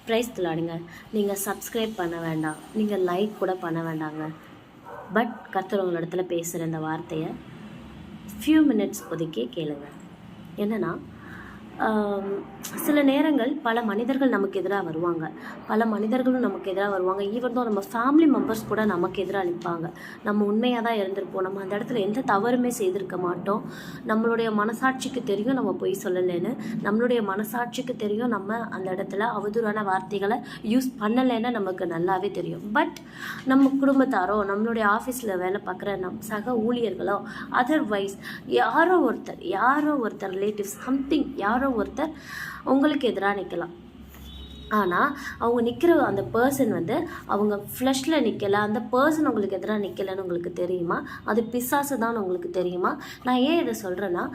Price திலாடுங்க. நீங்கள் subscribe பண்ண வேண்டாம், நீங்கள் லைக் கூட பண்ண வேண்டாங்க. பட் கர்த்தர் உங்களிடத்துல பேசுகிற இந்த வார்த்தையை ஃபியூ மினிட்ஸ் ஒதுக்கி கேளுங்க. என்னென்னா, சில நேரங்கள் பல மனிதர்கள் நமக்கு எதிராக வருவாங்க, பல மனிதர்களும் நமக்கு எதிராக வருவாங்க. ஈவன் தான் நம்ம ஃபேமிலி மெம்பர்ஸ் கூட நமக்கு எதிராக நிற்பாங்க. நம்ம உண்மையாக தான் இருந்திருப்போம், நம்ம அந்த இடத்துல எந்த தவறுமே செய்திருக்க மாட்டோம். நம்மளுடைய மனசாட்சிக்கு தெரியும் நம்ம பொய் சொல்லலைன்னு, நம்மளுடைய மனசாட்சிக்கு தெரியும் நம்ம அந்த இடத்துல அவதூறான வார்த்தைகளை யூஸ் பண்ணலைன்னு நமக்கு நல்லாவே தெரியும். பட் நம்ம குடும்பத்தாரோ, நம்மளுடைய ஆஃபீஸில் வேலை பார்க்குற சக ஊழியர்களோ, அதர்வைஸ் யாரோ ஒருத்தர் ரிலேட்டிவ்ஸ் சம்திங் யாரோ ஒருத்தர் உங்களுக்கு எதிராக நிற்கலாம். ஆனால் அவங்க நிற்கிற அந்த பர்சன் அவங்க ஃப்ளஷில் நிற்கலை, அந்த பர்சன் உங்களுக்கு எதிராக நிற்கலைன்னு உங்களுக்கு தெரியுமா? அது பிசாசு தான் உங்களுக்கு தெரியுமா? நான் ஏன் இதை சொல்கிறேன்னா,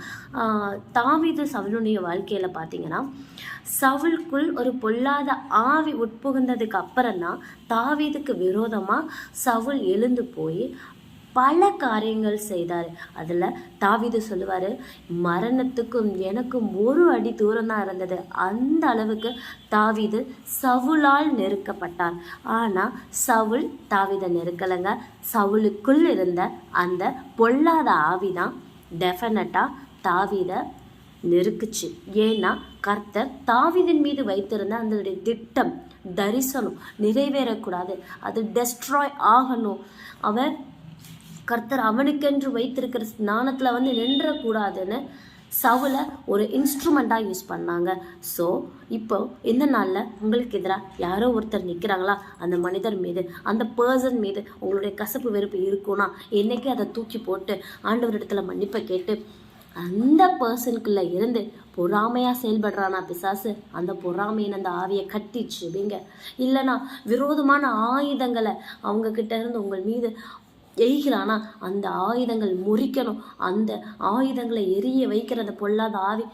தாவீது சவுலுடைய வாழ்க்கையில் பார்த்தீங்கன்னா, சவுலுக்குள் ஒரு பொல்லாத ஆவி உட்புகுந்ததுக்கு அப்புறம் தான் தாவீதுக்கு விரோதமாக சவுல் எழுந்து போய் பல காரியங்கள் செய்தார். அதில் தாவீது சொல்லுவார், மரணத்துக்கும் எனக்கும் ஒரு அடி தூரம் தான் இருந்தது. அந்த அளவுக்கு தாவீது சவுலால் நெருக்கப்பட்டார். ஆனால் சவுல் தாவீதை நெருக்கலைங்க. சவுலுக்குள் இருந்த அந்த பொல்லாத ஆவி தான் டெஃபினட்டாக தாவீதை நெருக்குச்சு. ஏன்னா கர்த்தர் தாவீதின் மீது வைத்திருந்த அந்த திட்டம், தரிசனம் நிறைவேறக்கூடாது, அது டெஸ்ட்ராய் ஆகணும். கர்த்தர் அவனுக்கென்று வைத்திருக்கிற ஸ்நானத்தில் நின்றக்கூடாதுன்னு சவுலை ஒரு இன்ஸ்ட்ருமெண்ட்டாக யூஸ் பண்ணாங்க. ஸோ இப்போ இந்த நாளில் உங்களுக்கு எதிராக யாரோ ஒருத்தர் நிற்கிறாங்களா, அந்த மனிதர் மீது, அந்த பர்சன் மீது உங்களுடைய கசப்பு வெறுப்பு இருக்குன்னா என்றைக்கே அதை தூக்கி போட்டு ஆண்டவரிடத்துல மன்னிப்பை கேட்டு, அந்த பர்சனுக்குள்ளே இருந்து பொறாமையாக செயல்படுறானா பிசாசு, அந்த பொறாமையின் அந்த ஆவியை கட்டிச்சுவிங்க. இல்லைனா விரோதமான ஆயுதங்களை அவங்கக்கிட்ட இருந்து உங்கள் மீது எய்கிறானா, அந்த ஆயுதங்கள் முறிக்கணும். அந்த ஆயுதங்களை எரிய வைக்கிற அந்த பொல்லாத ஆவி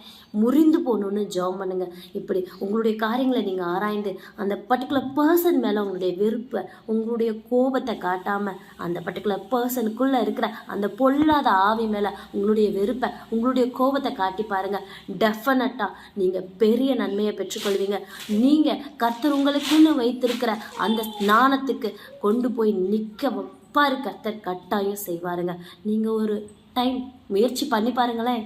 முறிந்து போகணுன்னு ஜெபம் பண்ணுங்க. இப்படி உங்களுடைய காரியங்களை நீங்கள் ஆராய்ந்து அந்த பர்டிகுலர் பர்சன் மேலே உங்களுடைய வெறுப்பை, உங்களுடைய கோபத்தை காட்டாமல் அந்த பர்டிகுலர் பர்சனுக்குள்ளே இருக்கிற அந்த பொல்லாத ஆவி மேலே உங்களுடைய வெறுப்பை, உங்களுடைய கோபத்தை காட்டி பாருங்கள். டெஃபினட்டாக நீங்கள் பெரிய நன்மையை பெற்றுக்கொள்வீங்க. நீங்கள் கர்த்தர் உங்களுக்குன்னு வைத்திருக்கிற அந்த ஸ்நானத்துக்கு கொண்டு போய் நிற்க கர்த்தர் கட்டாயம் செய்வாருங்க. நீங்கள் ஒரு டைம் முயற்சி பண்ணி பாருங்களேன்.